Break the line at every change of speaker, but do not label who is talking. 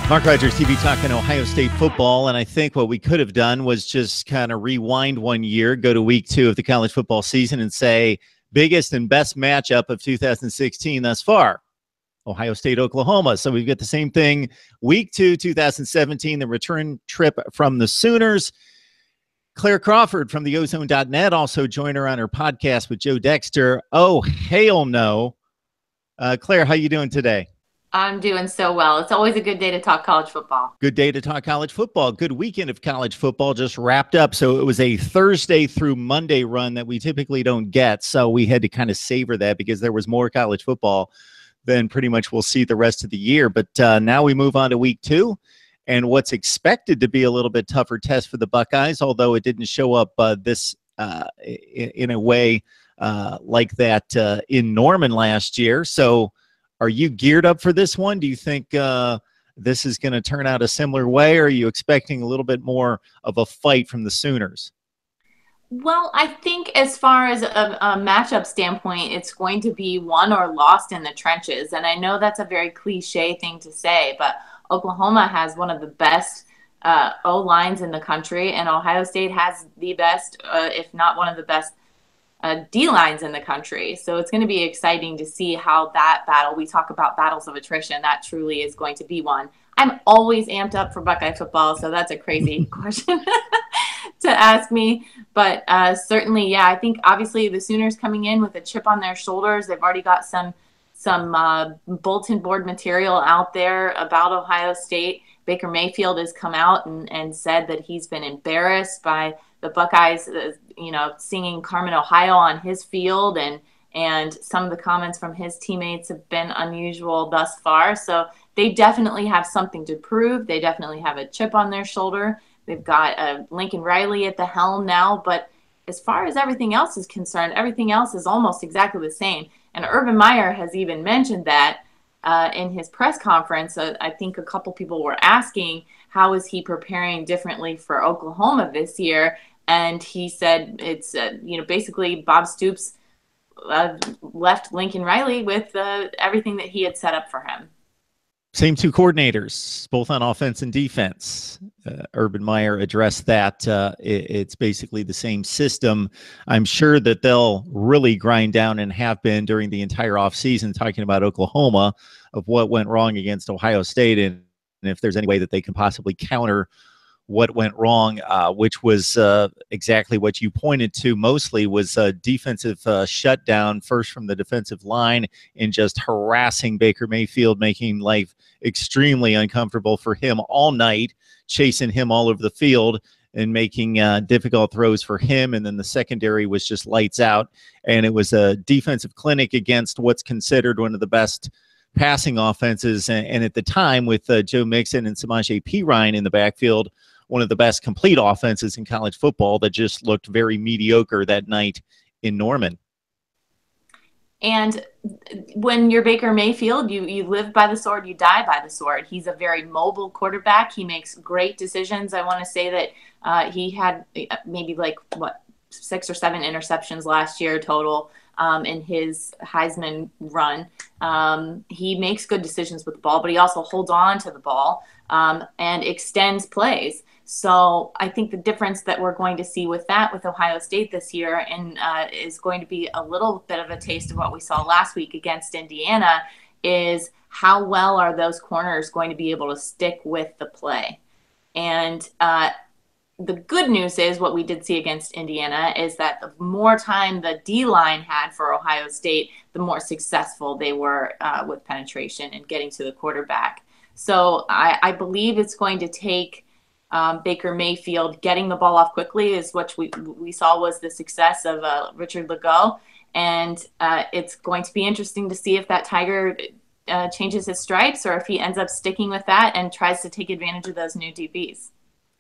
Mark Rogers TV talking Ohio State football, and I think what we could have done was just kind of rewind 1 year, go to week 2 of the college football season and say biggest and best matchup of 2016 thus far, Ohio State, Oklahoma. So we've got the same thing, week 2, 2017, the return trip from the Sooners. Claire Crawford from the Ozone.net also joined her on her podcast with Joe Dexter. Oh, hail no. Claire, how you doing today?
I'm doing so well. It's always a good day to talk college football.
Good day to talk college football. Good weekend of college football just wrapped up. So it was a Thursday through Monday run that we typically don't get. So we had to kind of savor that because there was more college football than pretty much we'll see the rest of the year. But now we move on to week 2 and what's expected to be a little bit tougher test for the Buckeyes, although it didn't show up in a way like that in Norman last year. So are you geared up for this one? Do you think this is going to turn out a similar way, or are you expecting a little bit more of a fight from the Sooners?
Well, I think as far as a matchup standpoint, it's going to be won or lost in the trenches. And I know that's a very cliche thing to say, but Oklahoma has one of the best O-lines in the country, and Ohio State has the best, if not one of the best, D-lines in the country. So it's going to be exciting to see how that battle, we talk about battles of attrition, that truly is going to be one. I'm always amped up for Buckeye football, so that's a crazy question to ask me. But certainly, yeah, I think obviously the Sooners coming in with a chip on their shoulders. They've already got some bulletin board material out there about Ohio State. Baker Mayfield has come out and said that he's been embarrassed by the Buckeyes, singing Carmen, Ohio on his field, and some of the comments from his teammates have been unusual thus far. So they definitely have something to prove. They definitely have a chip on their shoulder. They've got Lincoln Riley at the helm now, but as far as everything else is concerned, everything else is almost exactly the same. And Urban Meyer has even mentioned that in his press conference. I think a couple people were asking, how is he preparing differently for Oklahoma this year? And he said it's, basically Bob Stoops left Lincoln Riley with everything that he had set up for him.
Same two coordinators, both on offense and defense. Urban Meyer addressed that. It's basically the same system. I'm sure that they'll really grind down and have been during the entire offseason talking about Oklahoma, of what went wrong against Ohio State, and if there's any way that they can possibly counter what went wrong, which was exactly what you pointed to mostly, was a defensive shutdown, first from the defensive line, and just harassing Baker Mayfield, making life extremely uncomfortable for him all night, chasing him all over the field and making difficult throws for him. And then the secondary was just lights out. And it was a defensive clinic against what's considered one of the best passing offenses. And at the time, with Joe Mixon and Samaje Perine in the backfield, one of the best complete offenses in college football, that just looked very mediocre that night in Norman.
And when you're Baker Mayfield, you live by the sword, you die by the sword. He's a very mobile quarterback. He makes great decisions. I want to say that he had maybe 6 or 7 interceptions last year total in his Heisman run. He makes good decisions with the ball, but he also holds on to the ball and extends plays. So I think the difference that we're going to see with Ohio State this year and is going to be a little bit of a taste of what we saw last week against Indiana, is how well are those corners going to be able to stick with the play. And the good news is, what we did see against Indiana is that the more time the D-line had for Ohio State, the more successful they were with penetration and getting to the quarterback. So I believe it's going to take Baker Mayfield getting the ball off quickly, is what we saw was the success of Richard Legault. And it's going to be interesting to see if that Tiger changes his stripes, or if he ends up sticking with that and tries to take advantage of those new DBs.